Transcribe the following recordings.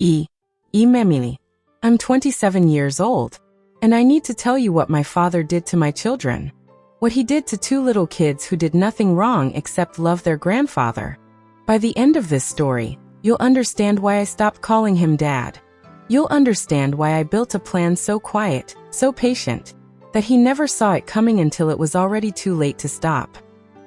Emily. I'm 27 years old, and I need to tell you what my father did to my children. What he did to two little kids who did nothing wrong except love their grandfather. By the end of this story, you'll understand why I stopped calling him Dad. You'll understand why I built a plan so quiet, so patient, that he never saw it coming until it was already too late to stop.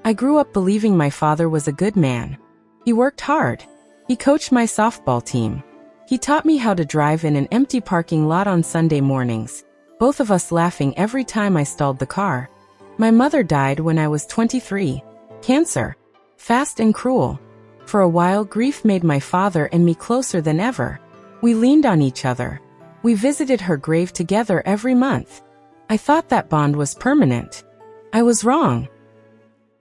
I grew up believing my father was a good man. He worked hard. He coached my softball team. He taught me how to drive in an empty parking lot on Sunday mornings, both of us laughing every time I stalled the car. My mother died when I was 23. Cancer. Fast and cruel. For a while, grief made my father and me closer than ever. We leaned on each other. We visited her grave together every month. I thought that bond was permanent. I was wrong.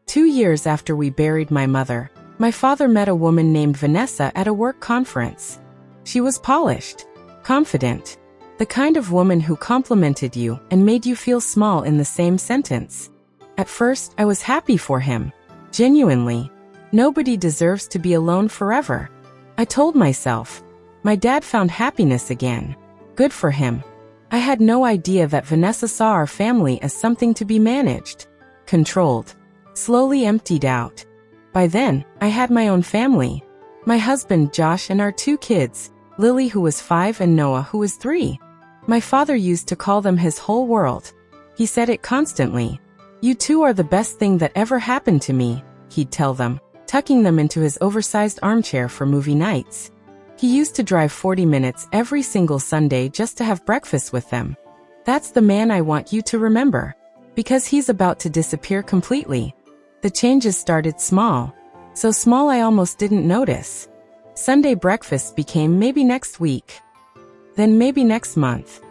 2 years after we buried my mother, my father met a woman named Vanessa at a work conference. She was polished, confident, the kind of woman who complimented you and made you feel small in the same sentence. At first, I was happy for him. Genuinely. Nobody deserves to be alone forever. I told myself, my dad found happiness again. Good for him. I had no idea that Vanessa saw our family as something to be managed, controlled, slowly emptied out. By then, I had my own family. My husband, Josh, and our 2 kids, Lily, who was 5, and Noah, who was 3. My father used to call them his whole world. He said it constantly. You two are the best thing that ever happened to me, he'd tell them, tucking them into his oversized armchair for movie nights. He used to drive 40 minutes every single Sunday just to have breakfast with them. That's the man I want you to remember. Because he's about to disappear completely. The changes started small. So small I almost didn't notice. Sunday breakfast became maybe next week. Then maybe next month.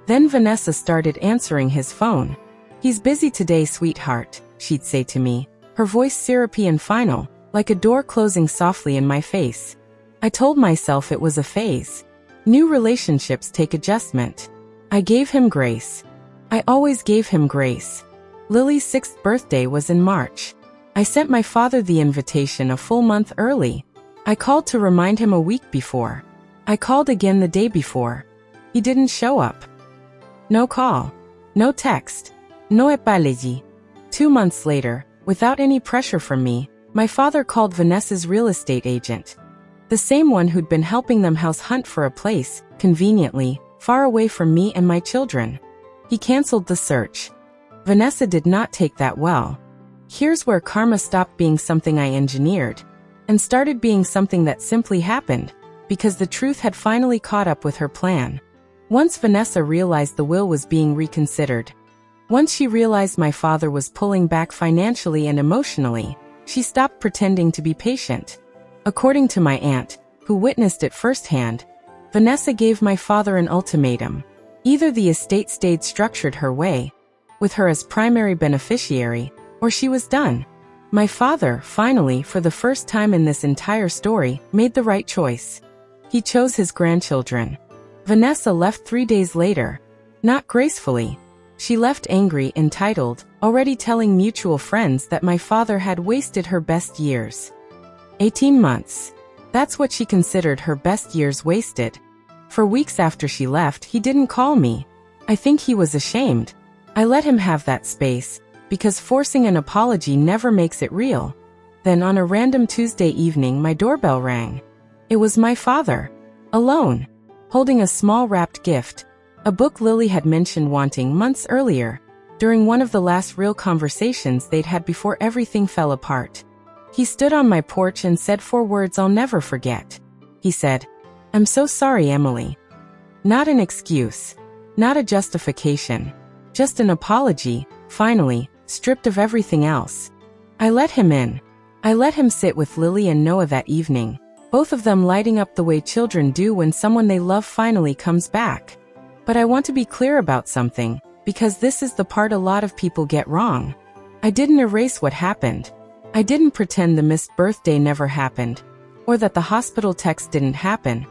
Then Vanessa started answering his phone. He's busy today, sweetheart, she'd say to me, her voice syrupy and final, like a door closing softly in my face. I told myself it was a phase. New relationships take adjustment. I gave him grace. I always gave him grace. Lily's 6th birthday was in March. I sent my father the invitation a full month early. I called to remind him a week before. I called again the day before. He didn't show up. No call. No text. No apology. 2 months later, without any pressure from me, my father called Vanessa's real estate agent. The same one who'd been helping them house hunt for a place, conveniently, far away from me and my children. He canceled the search. Vanessa did not take that well. Here's where karma stopped being something I engineered and started being something that simply happened, because the truth had finally caught up with her plan. Once Vanessa realized the will was being reconsidered, once she realized my father was pulling back financially and emotionally, she stopped pretending to be patient. According to my aunt, who witnessed it firsthand, Vanessa gave my father an ultimatum. Either the estate stayed structured her way, with her as primary beneficiary, or she was done. My father, finally, for the first time in this entire story, made the right choice. He chose his grandchildren. Vanessa left 3 days later. Not gracefully. She left angry, entitled, already telling mutual friends that my father had wasted her best years. 18 months. That's what she considered her best years wasted. For weeks after she left, he didn't call me. I think he was ashamed. I let him have that space, because forcing an apology never makes it real. Then on a random Tuesday evening, my doorbell rang. It was my father. Alone. Holding a small wrapped gift. A book Lily had mentioned wanting months earlier, during one of the last real conversations they'd had before everything fell apart. He stood on my porch and said 4 words I'll never forget. He said, "I'm so sorry, Emily." Not an excuse. Not a justification. Just an apology, finally, stripped of everything else. I let him in. I let him sit with Lily and Noah that evening, both of them lighting up the way children do when someone they love finally comes back. But I want to be clear about something, because this is the part a lot of people get wrong. I didn't erase what happened. I didn't pretend the missed birthday never happened, or that the hospital text didn't happen,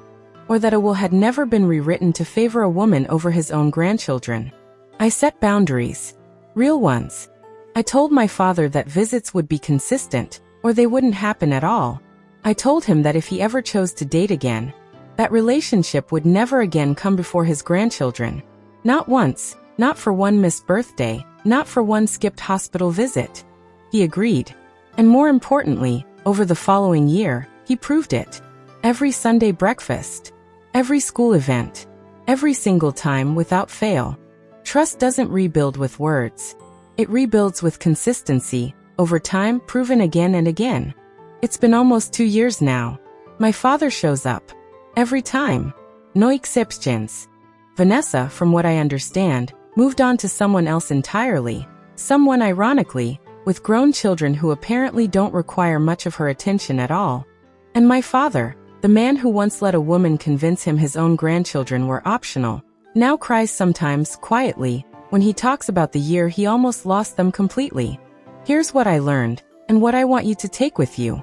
or that a will had never been rewritten to favor a woman over his own grandchildren. I set boundaries. Real ones. I told my father that visits would be consistent, or they wouldn't happen at all. I told him that if he ever chose to date again, That relationship would never again come before his grandchildren. Not once, not for one missed birthday, not for one skipped hospital visit. He agreed. And more importantly, over the following year, he proved it. Every Sunday breakfast, every school event, every single time without fail. Trust doesn't rebuild with words. It rebuilds with consistency, over time, proven again and again. It's been almost 2 years now. My father shows up. Every time. No exceptions. Vanessa, from what I understand, moved on to someone else entirely. Someone, ironically, with grown children who apparently don't require much of her attention at all. And my father, the man who once let a woman convince him his own grandchildren were optional, now cries sometimes, quietly, when he talks about the year he almost lost them completely. Here's what I learned, and what I want you to take with you.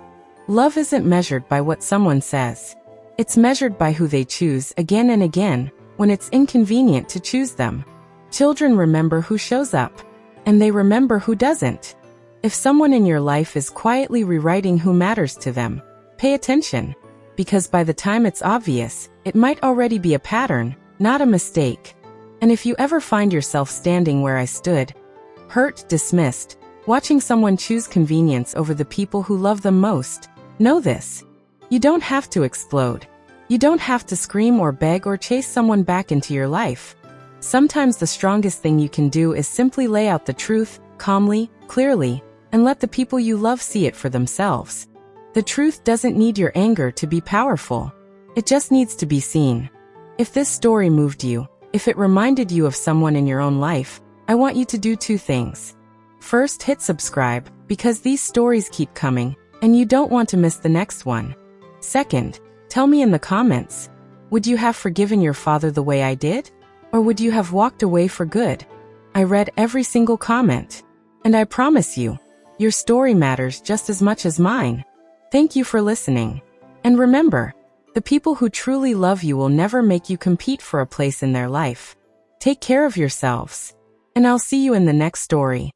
Love isn't measured by what someone says. It's measured by who they choose again and again, when it's inconvenient to choose them. Children remember who shows up, and they remember who doesn't. If someone in your life is quietly rewriting who matters to them, pay attention, because by the time it's obvious, it might already be a pattern, not a mistake. And if you ever find yourself standing where I stood, hurt, dismissed, watching someone choose convenience over the people who love them most, know this. You don't have to explode. You don't have to scream or beg or chase someone back into your life. Sometimes the strongest thing you can do is simply lay out the truth, calmly, clearly, and let the people you love see it for themselves. The truth doesn't need your anger to be powerful. It just needs to be seen. If this story moved you, if it reminded you of someone in your own life, I want you to do 2 things. First, hit subscribe, because these stories keep coming, and you don't want to miss the next one. Second, tell me in the comments, would you have forgiven your father the way I did? Or would you have walked away for good? I read every single comment. And I promise you, your story matters just as much as mine. Thank you for listening. And remember, the people who truly love you will never make you compete for a place in their life. Take care of yourselves. And I'll see you in the next story.